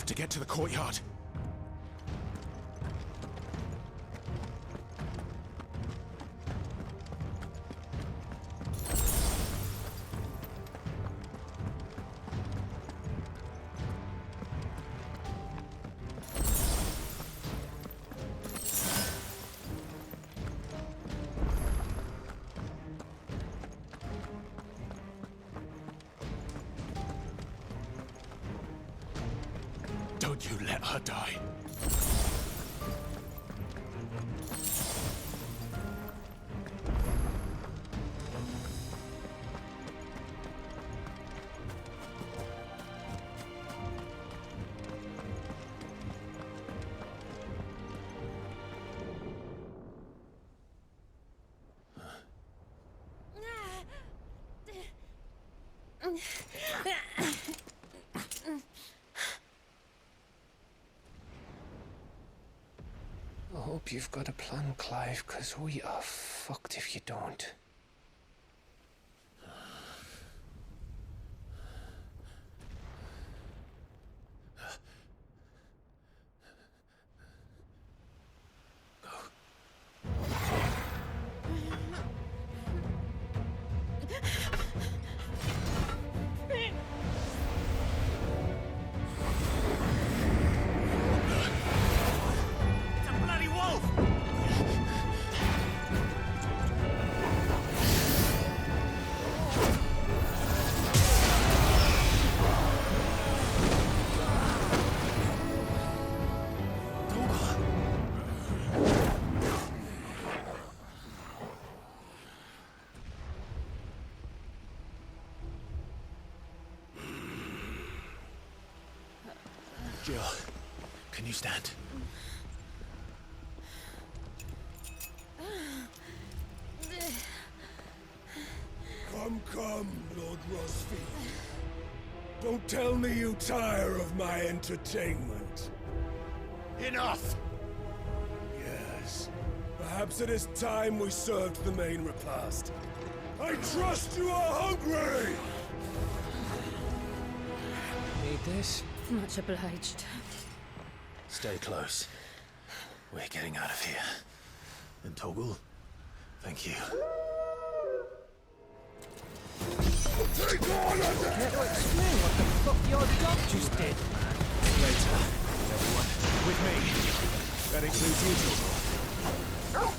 to get to the courtyard. Don't you let her die. I hope you've got a plan, Clive, because we are fucked if you don't. Jill, can you stand? Come, Lord Rosfield. Don't tell me you tire of my entertainment. Enough! Yes. Perhaps it is time we served the main repast. I trust you are hungry! Need this? Much obliged. Stay close. We're getting out of here. And Toggle, thank you. Take on Care to explain what the fuck your dog just did? Later, everyone. With me. That includes you, Toggle.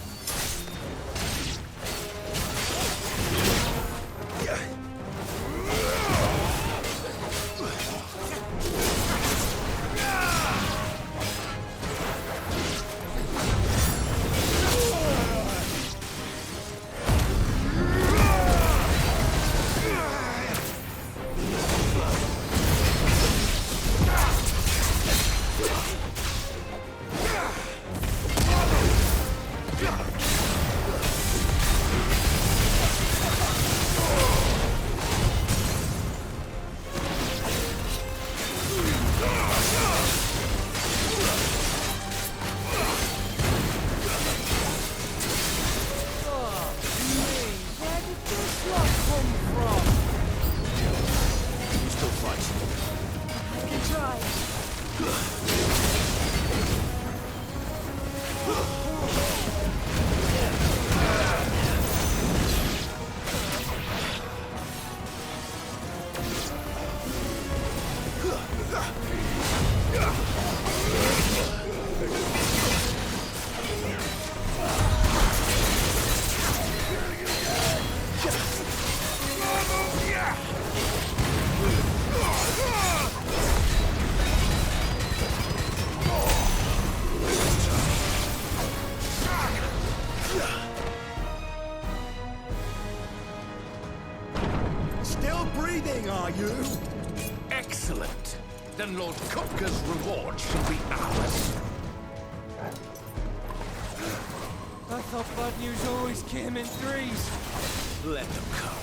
Still breathing, are you? Excellent. Then Lord Kupka's reward shall be ours. I thought bad news always came in threes. Let them come.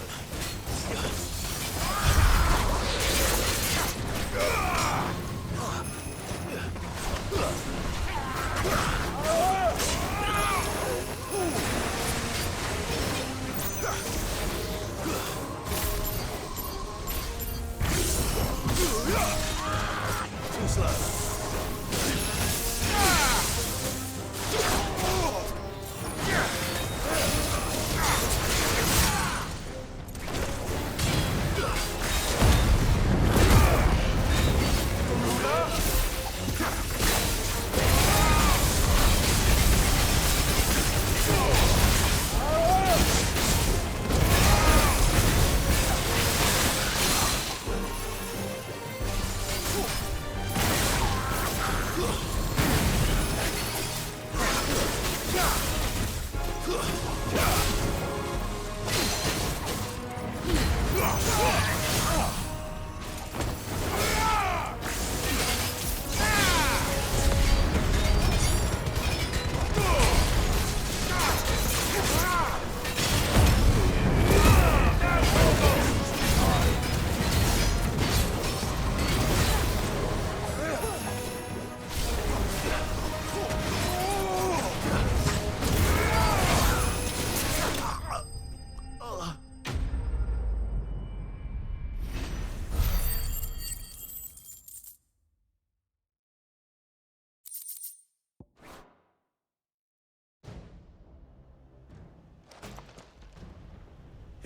seconds left.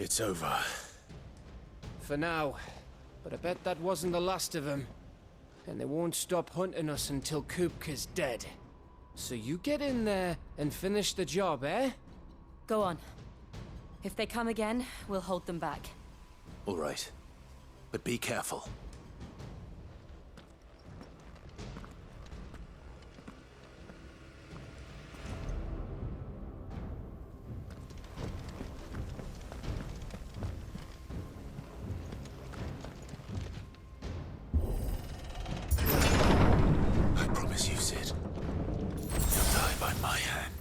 It's over. For now. But I bet that wasn't the last of them. And they won't stop hunting us until Kupka's dead. So you get in there and finish the job, eh? Go on. If they come again, we'll hold them back. All right. But be careful. I promise you, Sid. You'll die by my hand.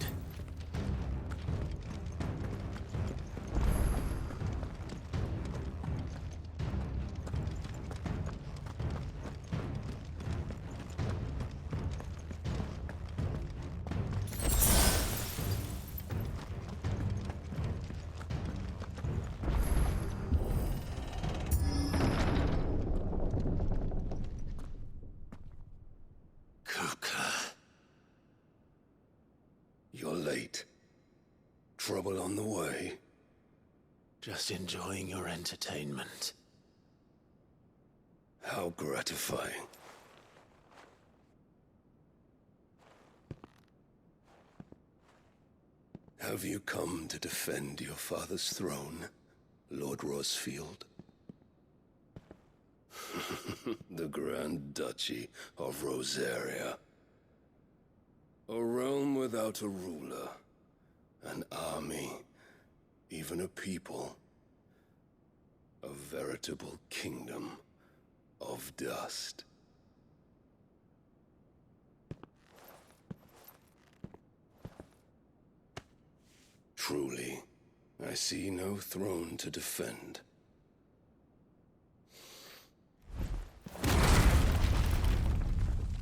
You're late. Trouble on the way. Just enjoying your entertainment. How gratifying. Have you come to defend your father's throne, Lord Rosfield? The Grand Duchy of Rosaria. A realm without a ruler, an army, even a people. A veritable kingdom of dust. Truly, I see no throne to defend.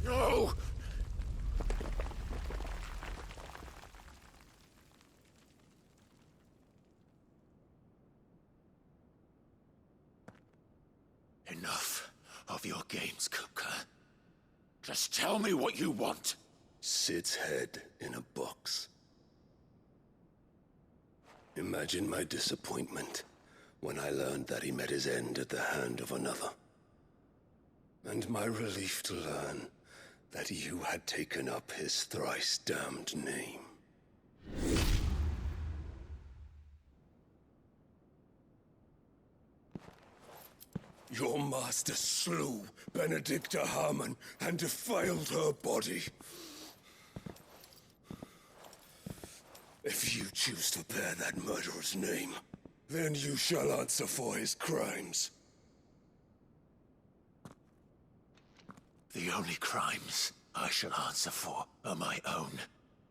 No! Enough of your games, Kupka. Just tell me what you want. Sid's head in a box. Imagine my disappointment when I learned that he met his end at the hand of another. And my relief to learn that you had taken up his thrice-damned name. Your master slew Benedicta Harmon and defiled her body. If you choose to bear that murderer's name, then you shall answer for his crimes. The only crimes I shall answer for are my own.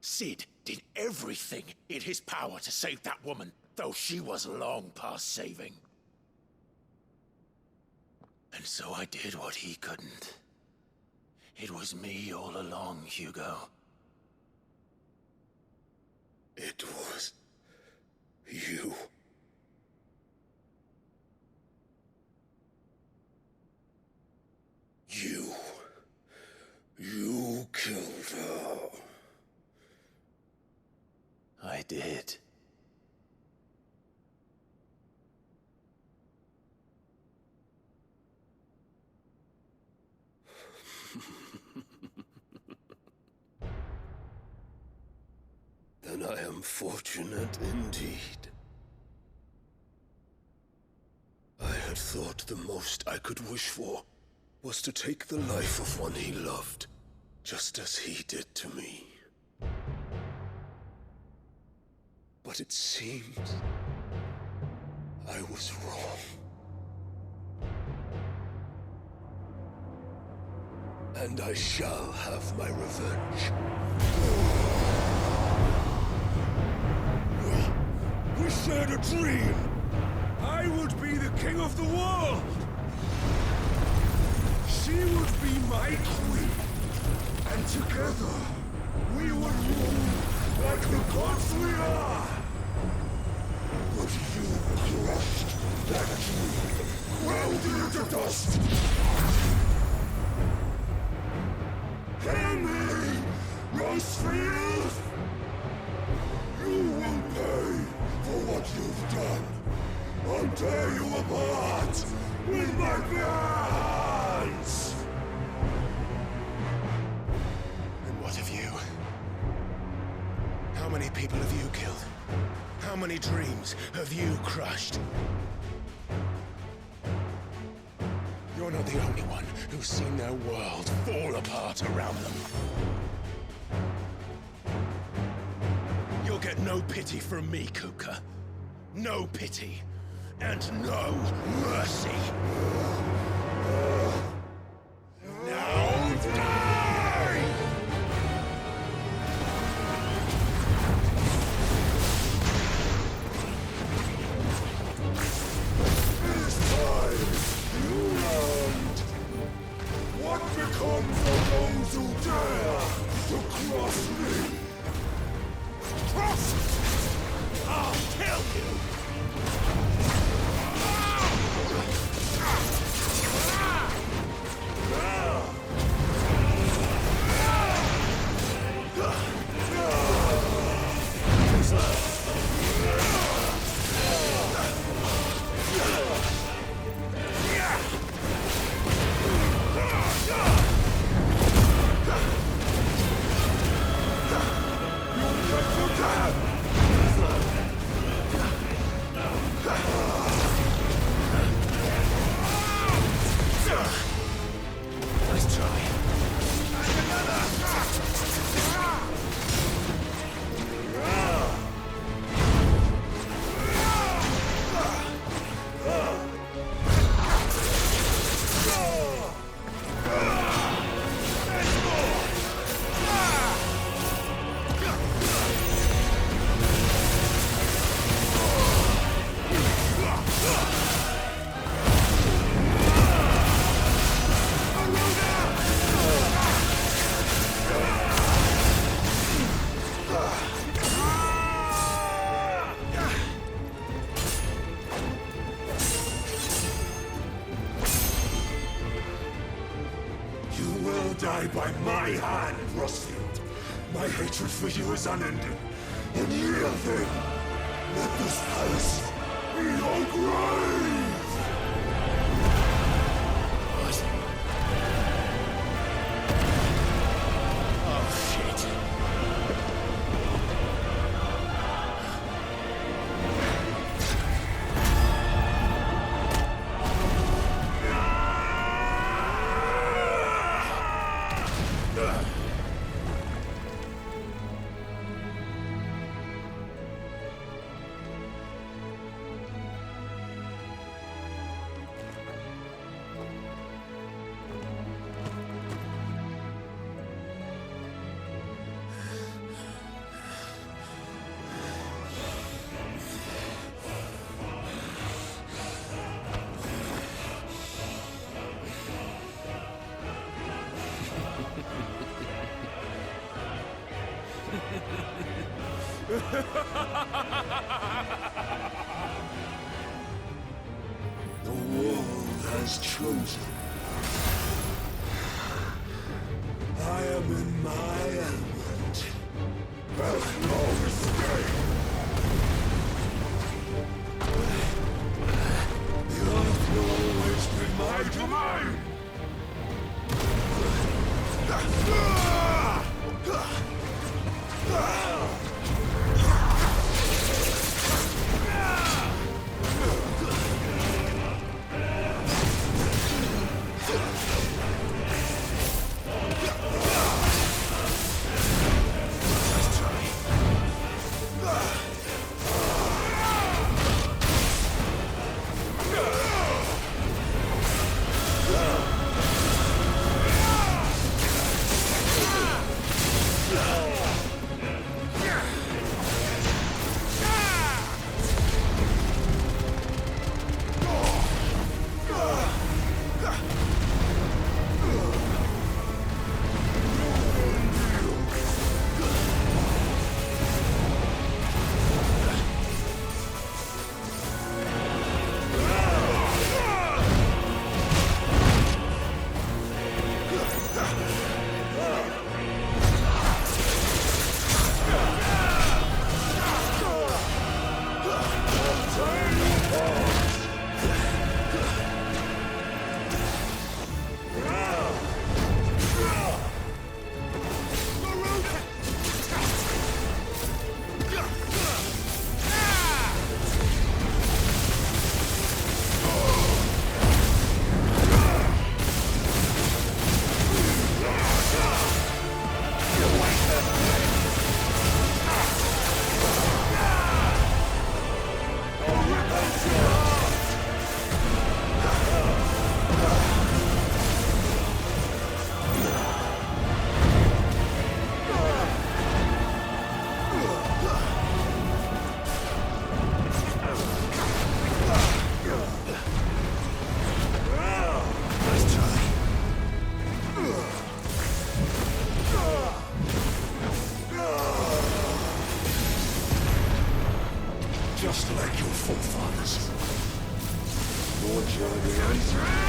Sid did everything in his power to save that woman, though she was long past saving. And so I did what he couldn't. It was me all along, Hugo. It was you. You You killed her. I did. Then I am fortunate indeed. I had thought the most I could wish for was to take the life of one he loved, just as he did to me. But it seems I was wrong. And I shall have my revenge. We shared a dream! I would be the king of the world! She would be my queen! And together, we would rule like the gods we are! But you crushed that dream, ground it into dust! Hear me, Rosefield! You will pay for what you've done. I'll tear you apart with my bare hands! And what of you? How many people have you killed? How many dreams have you crushed? You're not the only one who's seen their world fall apart around them. You'll get no pity from me, Kuka. No pity. And no mercy. Now die! This time, you learned what becomes of those who dare to cross me. I'll kill you! Nice try. Die by my hand, Rosefield. My hatred for you is unending. And yield then. Let this palace be your grave! What? Oh, shit. The world has chosen. am in my element. There's no escape! The earth will always be my domain! Just like your forefathers. Your journey ends here!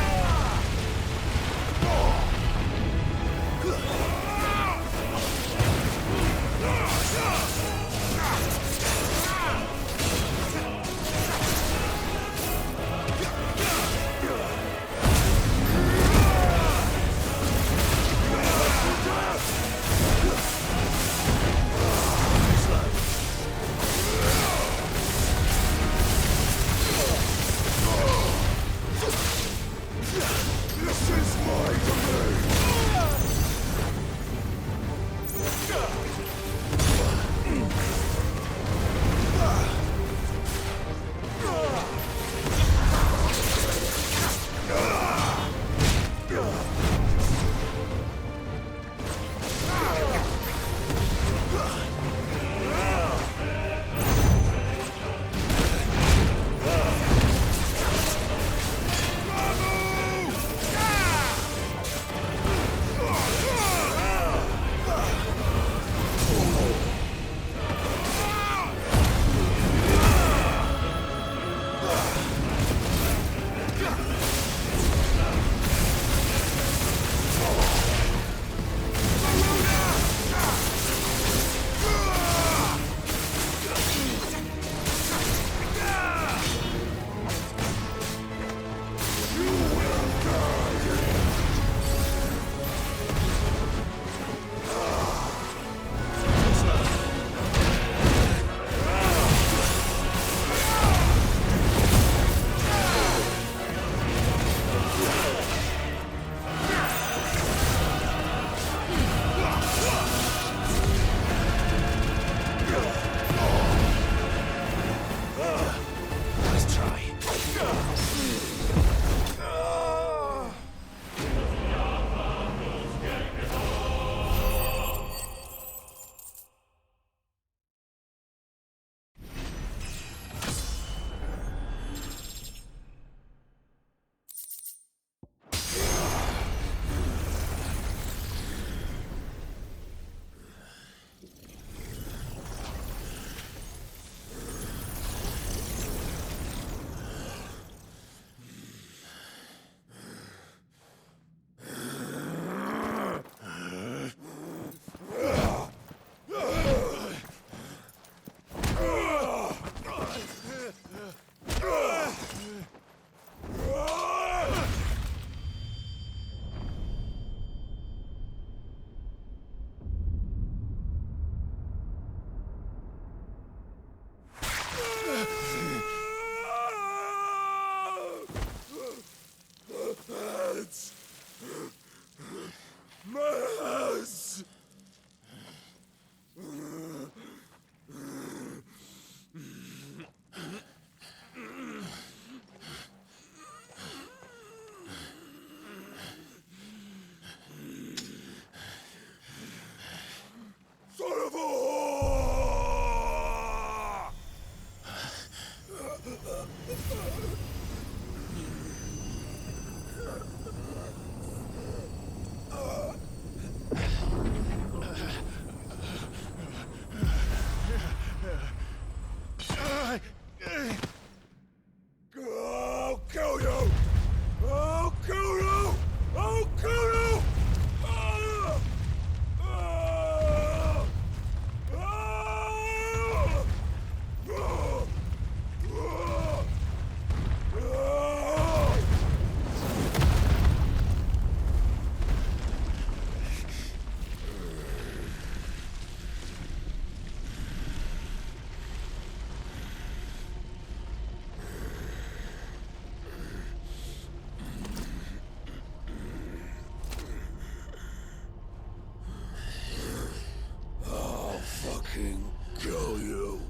fucking kill you.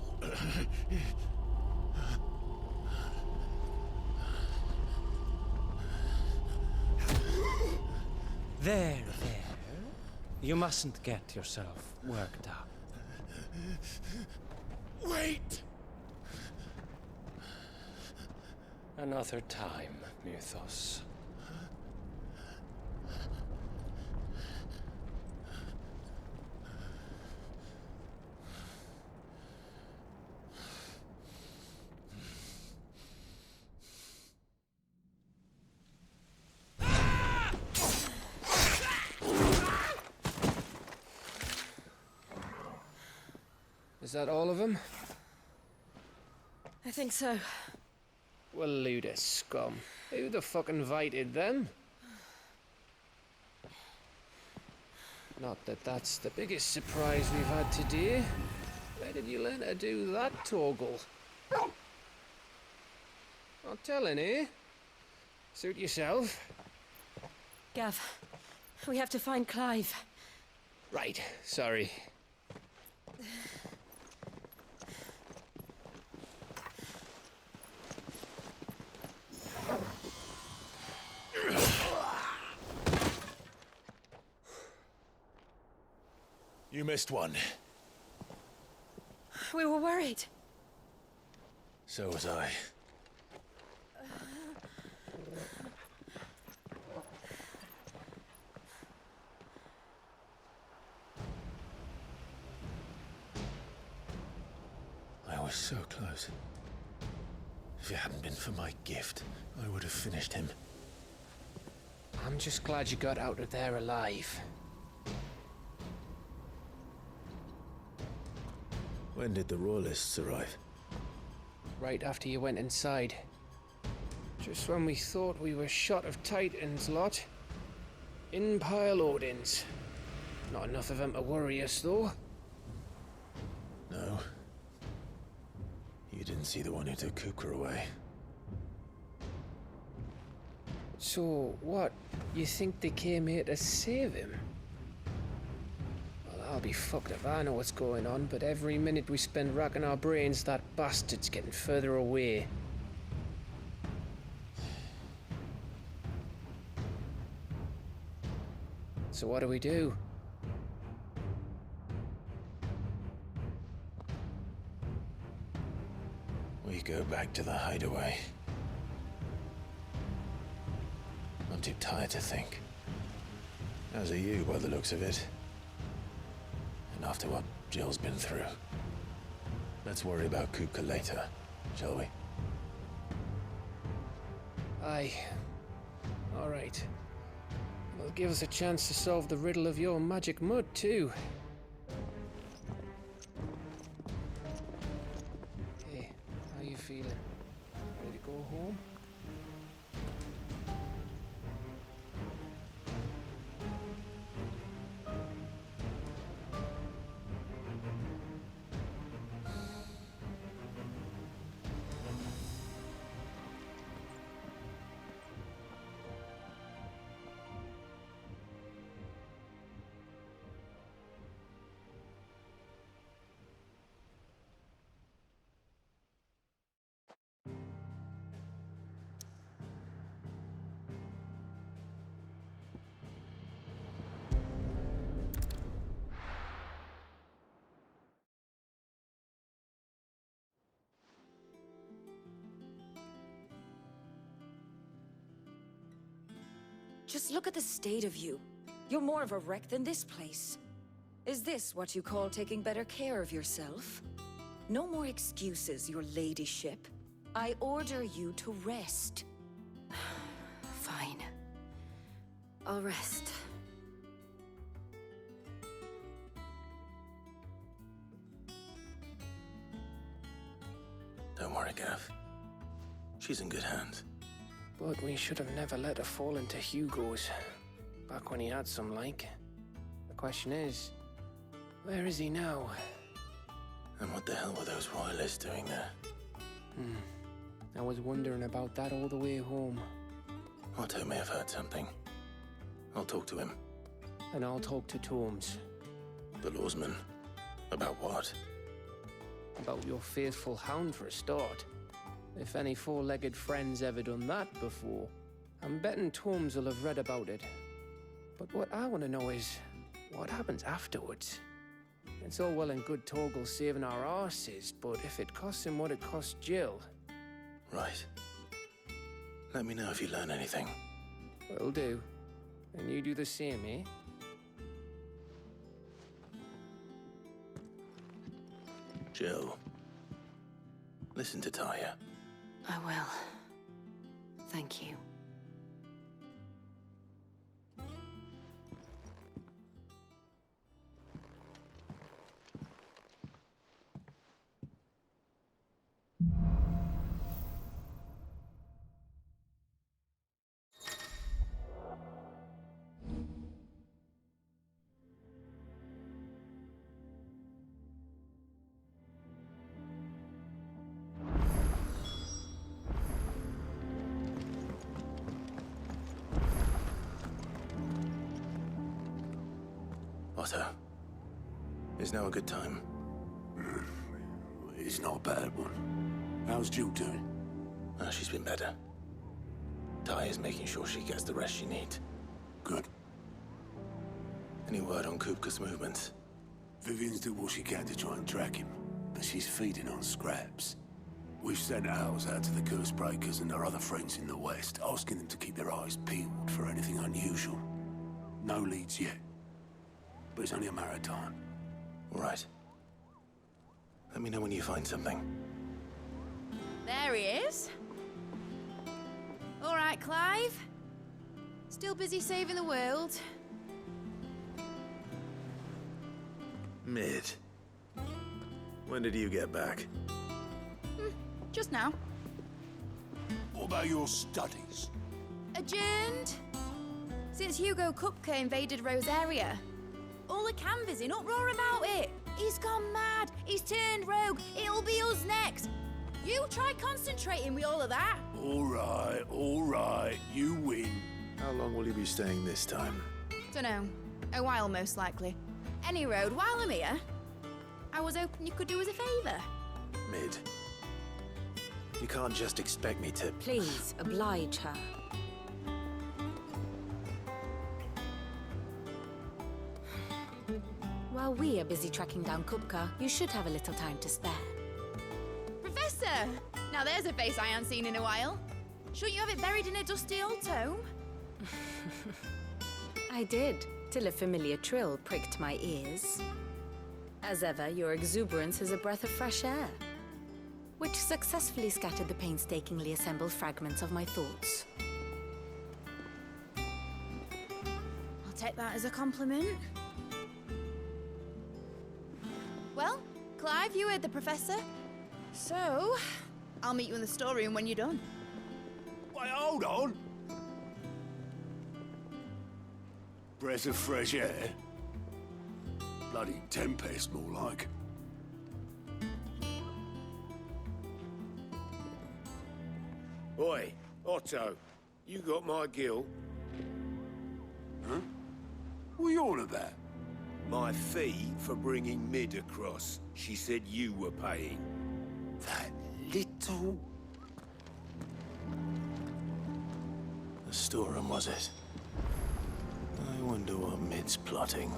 There. You mustn't get yourself worked up. Wait! Another time, Mythos. Is that all of them? I think so. Well, load of scum. Who the fuck invited them? Not that that's the biggest surprise we've had today. Where did you learn to do that, Torgal? Not telling, eh? Suit yourself. Gav, we have to find Clive. Right, sorry. You missed one. We were worried. So was I. I was so close. If it hadn't been for my gift, I would have finished him. I'm just glad you got out of there alive. When did the Royalists arrive? Right after you went inside. Just when we thought we were shot of Titans lot. In pile Odins. Not enough of them to worry us, though. No. You didn't see the one who took Kupka away. So, what? You think they came here to save him? Well, I'll be fucked if I know what's going on, but every minute we spend racking our brains, that bastard's getting further away. So what do we do? We go back to the hideaway. I'm too tired to think. As are you, by the looks of it. And after what Jill's been through. Let's worry about Kupka later, shall we? Aye. All right. It'll give us a chance to solve the riddle of your magic mud, too. Hey, how you feeling? Ready to go home? Just look at the state of you. You're more of a wreck than this place. Is this what you call taking better care of yourself? No more excuses, your ladyship. I order you to rest. Fine. I'll rest. Don't worry, Gav. She's in good hands. But we should have never let her fall into Hugo's. Back when he had some like. The question is, where is he now? And what the hell were those royalists doing there? I was wondering about that all the way home. Otto may have heard something. I'll talk to him. And I'll talk to Tomes. The lawsman. About what? About your faithful hound for a start. If any four-legged friend's ever done that before, I'm betting Torms will have read about it. But what I want to know is, what happens afterwards? It's all well and good Torgal saving our arses, but if it costs him what it cost Jill... Right. Let me know if you learn anything. Will do. And you do the same, eh? Jill, listen to Taya. I will. Thank you. Otto, is now a good time? It's not a bad one. How's Jill doing? She's been better. Taya's making sure she gets the rest she needs. Good. Any word on Kupka's movements? Vivian's did what she can to try and track him, but she's feeding on scraps. We've sent ours out to the Curse Breakers and our other friends in the West, asking them to keep their eyes peeled for anything unusual. No leads yet. But it's only a matter of time. All right. Let me know when you find something. There he is. All right, Clive. Still busy saving the world. Mid. When did you get back? Just now. What about your studies? Adjourned. Since Hugo Kupka invaded Rosaria. All the canvas in uproar about it. He's gone mad. He's turned rogue. It'll be us next. You try concentrating with all of that. All right. You win. How long will you be staying this time? Dunno. A while, most likely. Any road, while I'm here, I was hoping you could do us a favour. Mid. You can't just expect me to... Please, oblige her. While we are busy tracking down Kupka, you should have a little time to spare. Professor! Now there's a face I haven't seen in a while. Shouldn't you have it buried in a dusty old tome? I did, till a familiar trill pricked my ears. As ever, your exuberance is a breath of fresh air, which successfully scattered the painstakingly assembled fragments of my thoughts. I'll take that as a compliment. Well, Clive, you heard the professor. So, I'll meet you in the storeroom when you're done. Wait, hold on. Breath of fresh air? Bloody tempest, more like. Oi, Otto, you got my gill? Huh? What are you on about? My fee for bringing Mid across. She said you were paying. That little... The storeroom, was it? I wonder what Mid's plotting.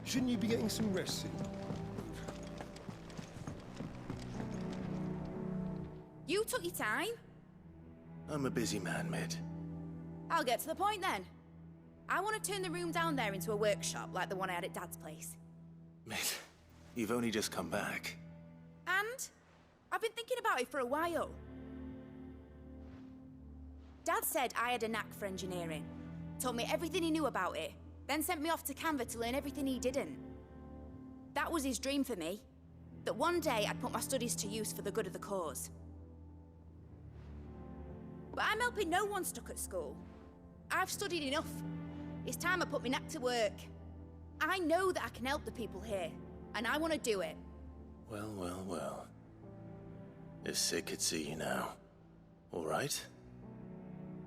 Shouldn't you be getting some rest soon? You took your time. I'm a busy man, Mid. I'll get to the point then. I want to turn the room down there into a workshop like the one I had at Dad's place. Mid, you've only just come back. And I've been thinking about it for a while. Dad said I had a knack for engineering. Told me everything he knew about it. Then sent me off to Canva to learn everything he didn't. That was his dream for me. That one day I'd put my studies to use for the good of the cause. But I'm helping no one stuck at school. I've studied enough. It's time I put my knack to work. I know that I can help the people here, and I want to do it. Well. If Sid could see you now. All right?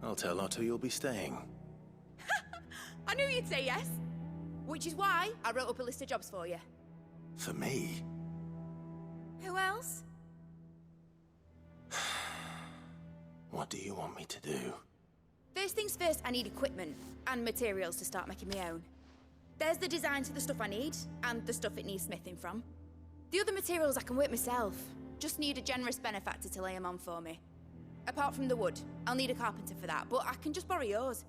I'll tell Otto you'll be staying. I knew you'd say yes. Which is why I wrote up a list of jobs for you. For me? Who else? What do you want me to do? First things first, I need equipment and materials to start making my own. There's the designs for the stuff I need, and the stuff it needs smithing from. The other materials I can work myself. Just need a generous benefactor to lay them on for me. Apart from the wood, I'll need a carpenter for that, but I can just borrow yours.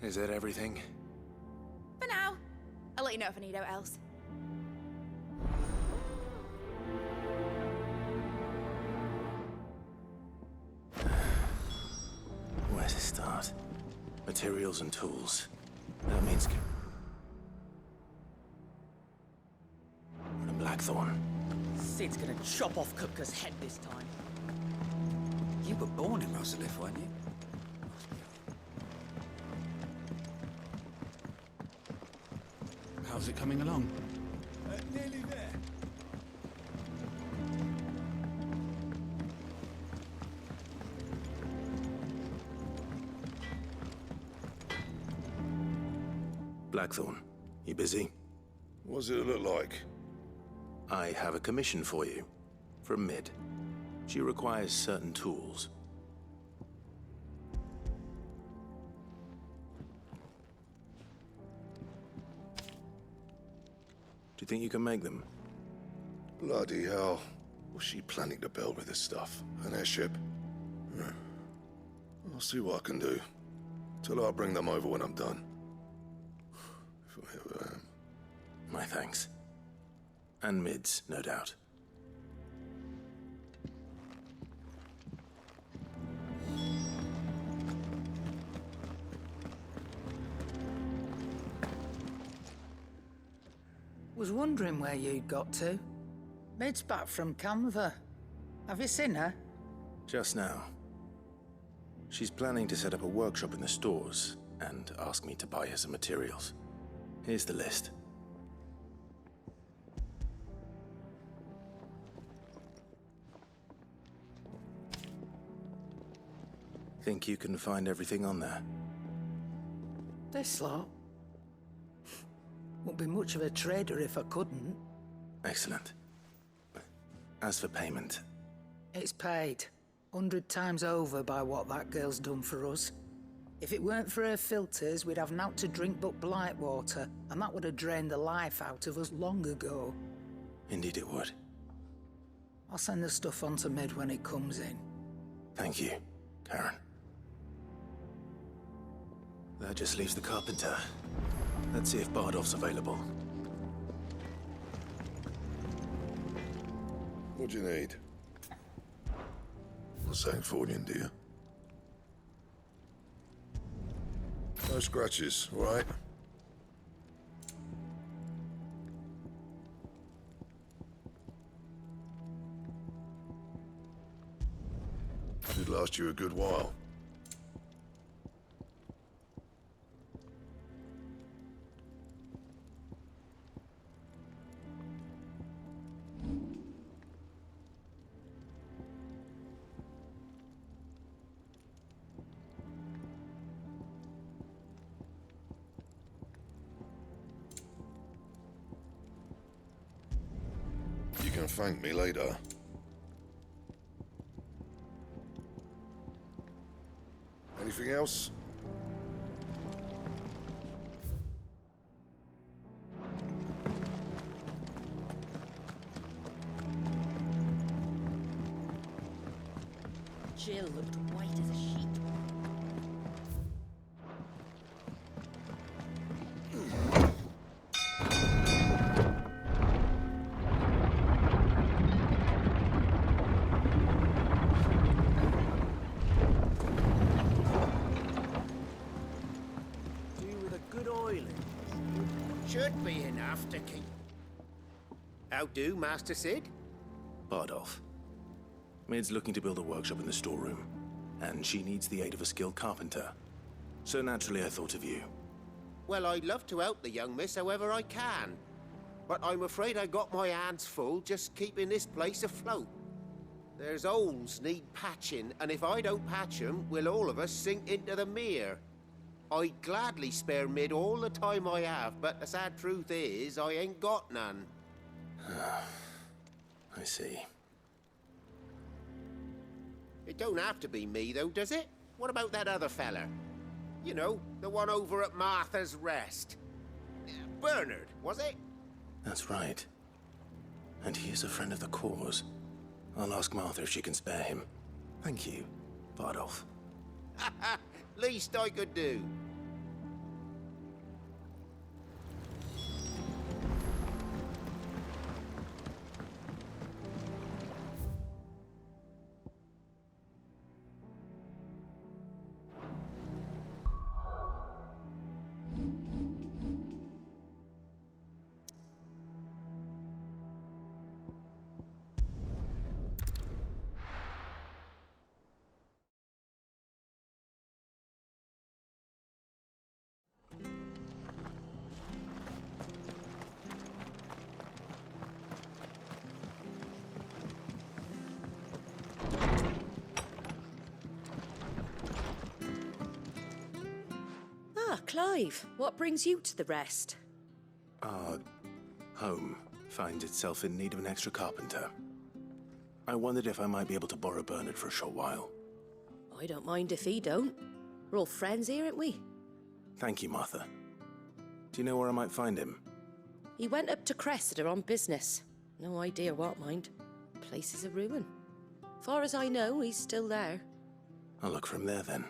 Is that everything? For now. I'll let you know if I need out else. Where to start? Materials and tools. That means... And Blackthorn. Sid's gonna chop off Kupka's head this time. You were born in Rosalith, weren't you? How's it coming along? Nearly there. Blackthorn, you busy? What does it look like? I have a commission for you. From Mid. She requires certain tools. Do you think you can make them? Bloody hell. What's she planning to build with this stuff? An airship? I'll see what I can do. Tell her I'll bring them over when I'm done. If I ever am. My thanks. And Mid's, no doubt. Was wondering where you'd got to. Mid's back from Canva. Have you seen her? Just now. She's planning to set up a workshop in the stores and ask me to buy her some materials. Here's the list. Think you can find everything on there? This lot? Wouldn't be much of a trader if I couldn't. Excellent. As for payment... It's paid. 100 times over by what that girl's done for us. If it weren't for her filters, we'd have naught to drink but blight water, and that would have drained the life out of us long ago. Indeed it would. I'll send the stuff on to Mid when it comes in. Thank you, Karen. That just leaves the carpenter. Let's see if Bardolph's available. What do you need? Not saying fortune, do you? No scratches, all right? Should last you a good while. You can thank me later. Anything else? Jill looked white as a sheet. Should be enough to keep. How do, Master Sid? Bardolph. Mid's looking to build a workshop in the storeroom, and she needs the aid of a skilled carpenter. So naturally I thought of you. Well, I'd love to help the young miss however I can. But I'm afraid I got my hands full just keeping this place afloat. There's holes need patching, and if I don't patch 'em, we'll all of us sink into the mere. I'd gladly spare Mid all the time I have, but the sad truth is, I ain't got none. I see. It don't have to be me, though, does it? What about that other fella? You know, the one over at Martha's Rest. Bernard, was it? That's right. And he is a friend of the cause. I'll ask Martha if she can spare him. Thank you, Bardolph. Least I could do. Clive, what brings you to the Rest? Our home finds itself in need of an extra carpenter. I wondered if I might be able to borrow Bernard for a short while. I don't mind if he don't. We're all friends here, aren't we? Thank you, Martha. Do you know where I might find him? He went up to Cressida on business. No idea what, mind. Place is a ruin. Far as I know, he's still there. I'll look for him there, then.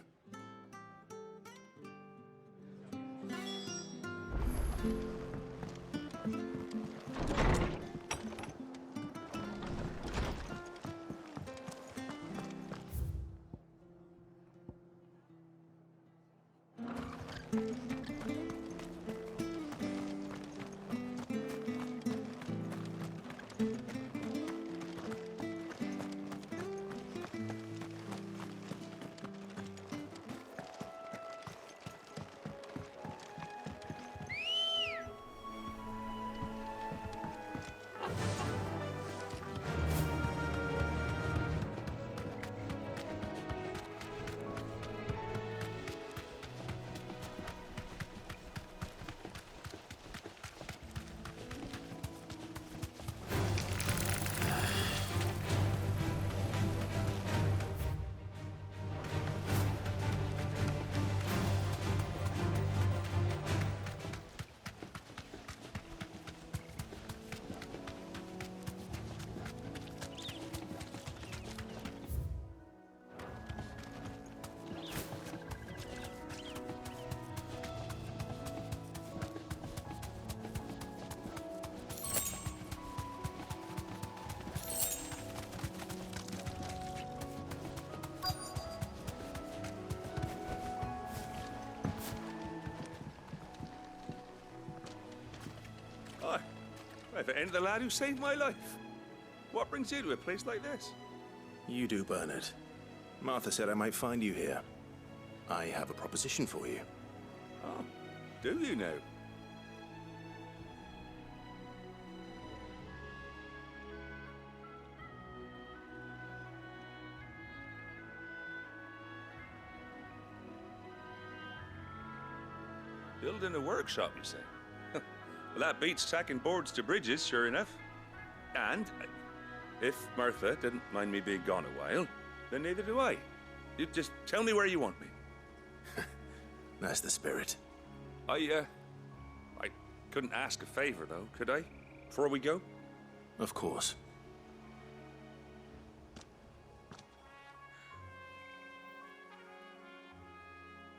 If it ain't the lad who saved my life. What brings you to a place like this? You do, Bernard. Martha said I might find you here. I have a proposition for you. Oh, do you now? Building a workshop, you say? Well, that beats tacking boards to bridges, sure enough. And if Martha didn't mind me being gone a while, then neither do I. You just tell me where you want me. That's the spirit. I couldn't ask a favor, though, could I? Before we go? Of course.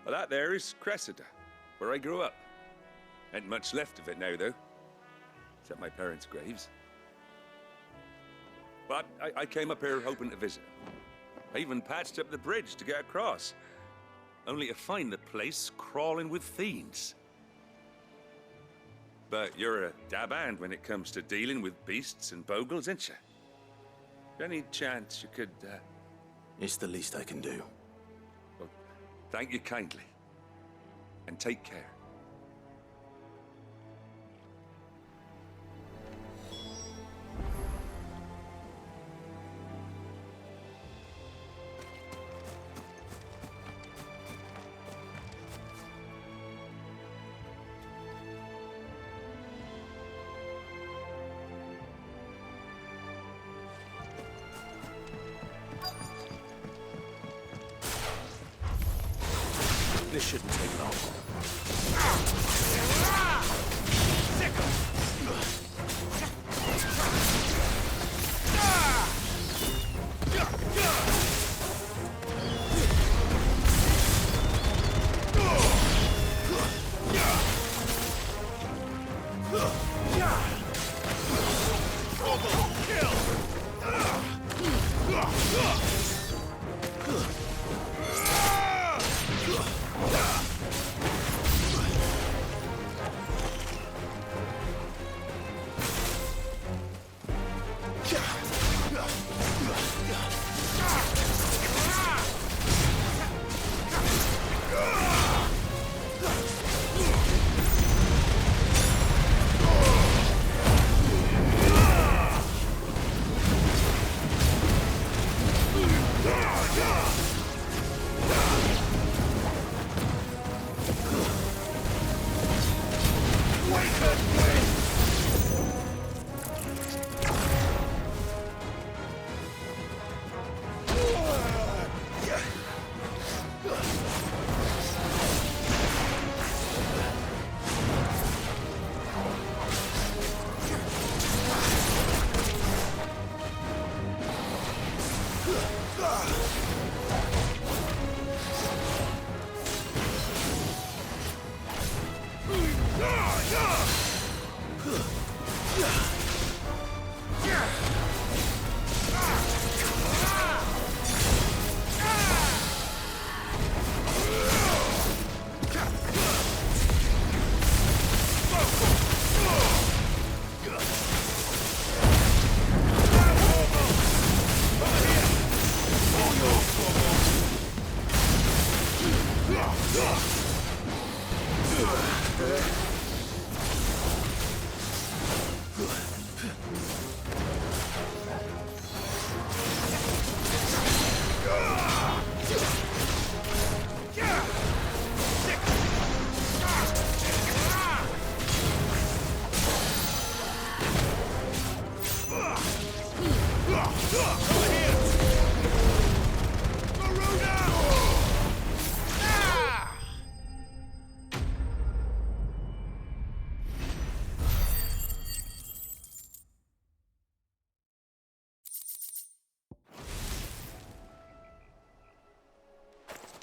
Well, that there is Cressida, where I grew up. Ain't much left of it now, though. Except my parents' graves. But I came up here hoping to visit. I even patched up the bridge to get across. Only to find the place crawling with fiends. But you're a dab hand when it comes to dealing with beasts and bogles, ain't you? Any chance you could, It's the least I can do. Well, thank you kindly. And take care. This shouldn't take long.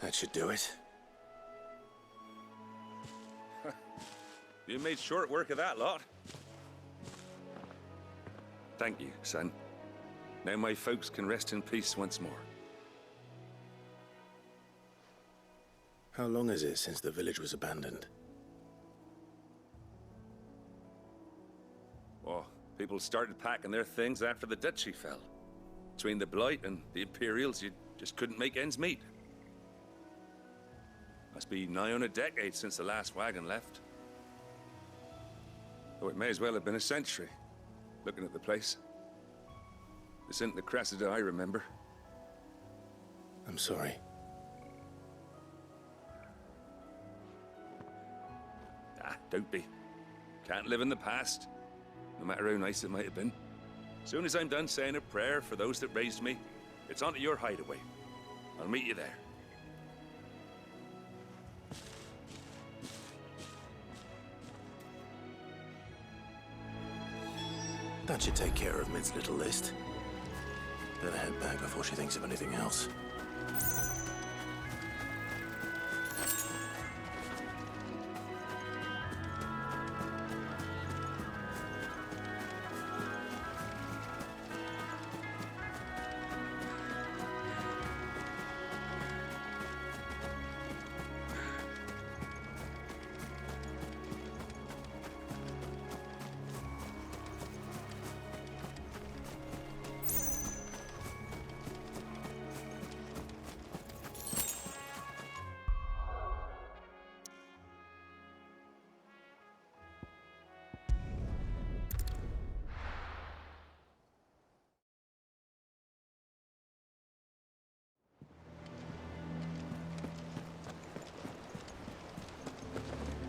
That should do it. You made short work of that lot. Thank you, son. Now my folks can rest in peace once more. How long is it since the village was abandoned? Oh, people started packing their things after the duchy fell. Between the Blight and the Imperials, you just couldn't make ends meet. Must be nigh on a decade since the last wagon left. Oh, it may as well have been a century, looking at the place. This isn't the Cressida I remember. I'm sorry. Ah, don't be. Can't live in the past, no matter how nice it might have been. Soon as I'm done saying a prayer for those that raised me, it's on to your hideaway. I'll meet you there. That should take care of Mid's little list. Better head back before she thinks of anything else.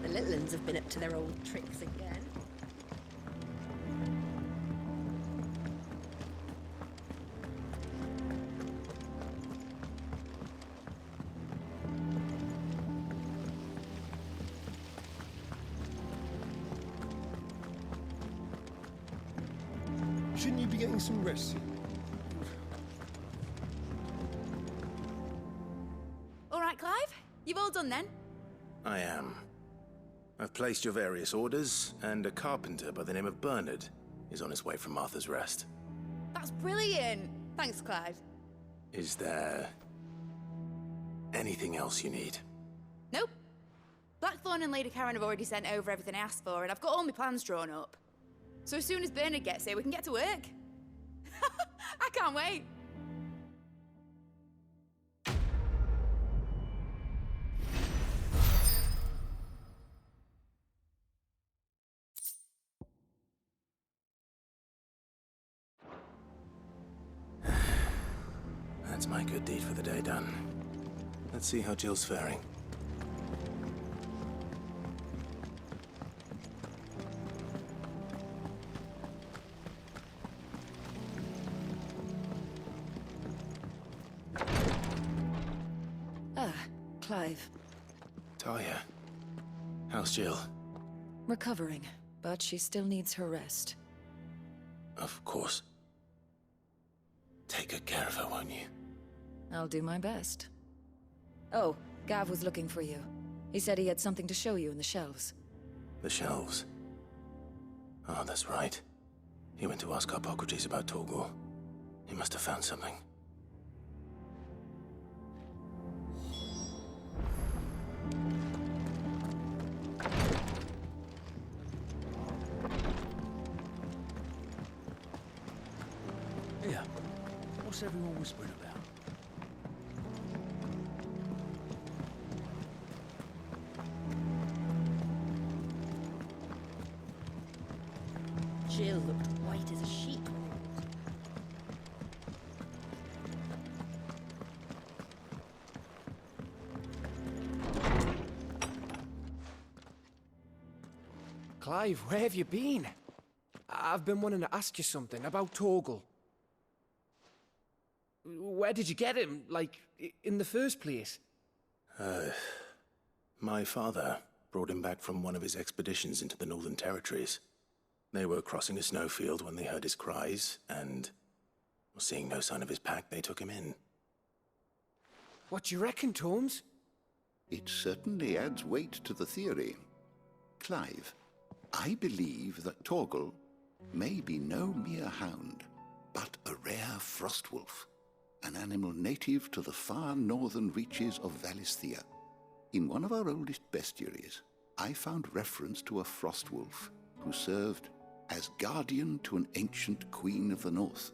The little uns have been up to their old tricks again. getting some rest. All right, Clive? You've all done then? I am. I've placed your various orders, and a carpenter by the name of Bernard is on his way from Martha's Rest. That's brilliant. Thanks, Clive. Is there anything else you need? Nope. Blackthorn and Lady Karen have already sent over everything I asked for, and I've got all my plans drawn up. So as soon as Bernard gets here, we can get to work. I can't wait. That's my good deed for the day done. Let's see how Jill's faring. Ah, Clive. Talia, how's Jill? Recovering, but she still needs her rest. Of course. Take good care of her, won't you? I'll do my best. Oh, Gav was looking for you. He said he had something to show you in the shelves. The shelves. Oh, that's right. He went to ask Harpocrates about Torgal. He must have found something. Here. What's everyone whispering about? Jill looked white as a sheep. Clive, where have you been? I've been wanting to ask you something about Torgal. Where did you get him, like, in the first place? My father brought him back from one of his expeditions into the Northern Territories. They were crossing a snowfield when they heard his cries, and seeing no sign of his pack, they took him in. What do you reckon, Torms? It certainly adds weight to the theory. Clive, I believe that Torgal may be no mere hound, but a rare frostwolf, an animal native to the far northern reaches of Valisthea. In one of our oldest bestiaries, I found reference to a frostwolf who served as guardian to an ancient queen of the north.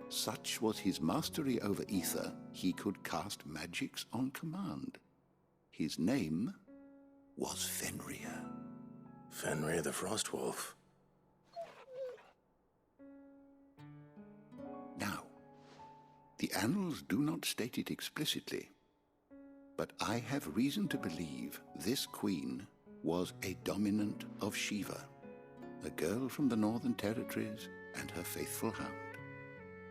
Such was his mastery over ether, he could cast magics on command. His name was Fenrir. Fenrir the Frostwolf. Now, the annals do not state it explicitly, but I have reason to believe this queen was a dominant of Shiva, a girl from the Northern Territories and her faithful hound.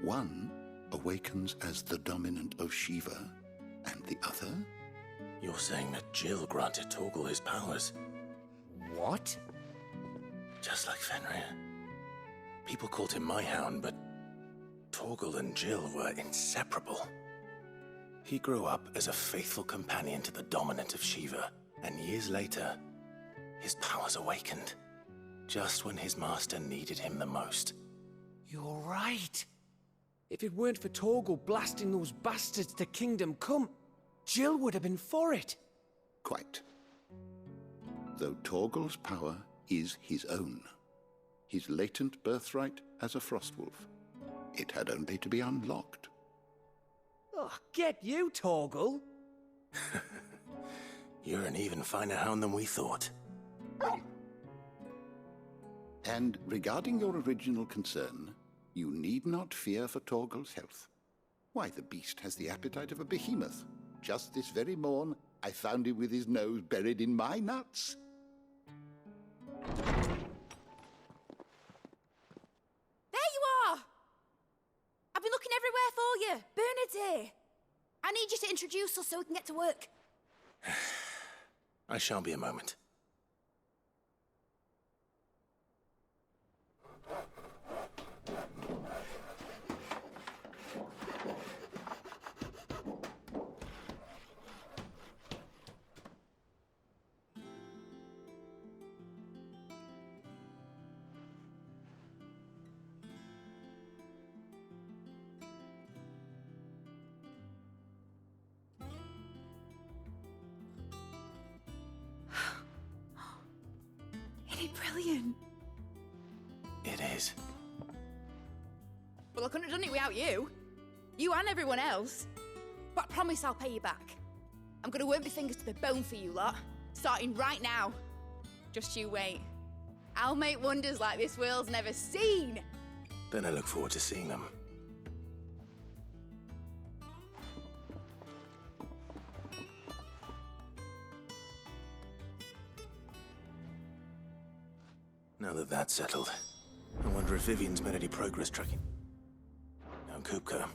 One awakens as the dominant of Shiva, and the other? You're saying that Jill granted Torgal his powers? What? Just like Fenrir. People called him my hound, but Torgal and Jill were inseparable. He grew up as a faithful companion to the dominant of Shiva, and years later, his powers awakened, just when his master needed him the most. You're right. If it weren't for Torgal blasting those bastards to Kingdom Come, Jill would have been for it. Quite. Though Torgal's power is his own, his latent birthright as a Frostwolf, it had only to be unlocked. Oh, get you, Torgal. You're an even finer hound than we thought. And regarding your original concern, you need not fear for Torgal's health. Why, the beast has the appetite of a behemoth. Just this very morn, I found him with his nose buried in my nuts. There you are! I've been looking everywhere for you. Bernard's here. I need you to introduce us so we can get to work. I shan't be a moment. brilliant. It is. Well, I couldn't have done it without you. You and everyone else. But I promise I'll pay you back. I'm gonna work my fingers to the bone for you lot, starting right now. Just you wait. I'll make wonders like this world's never seen. Then I look forward to seeing them. Now that that's settled, I wonder if Vivian's made any progress tracking down Kupka.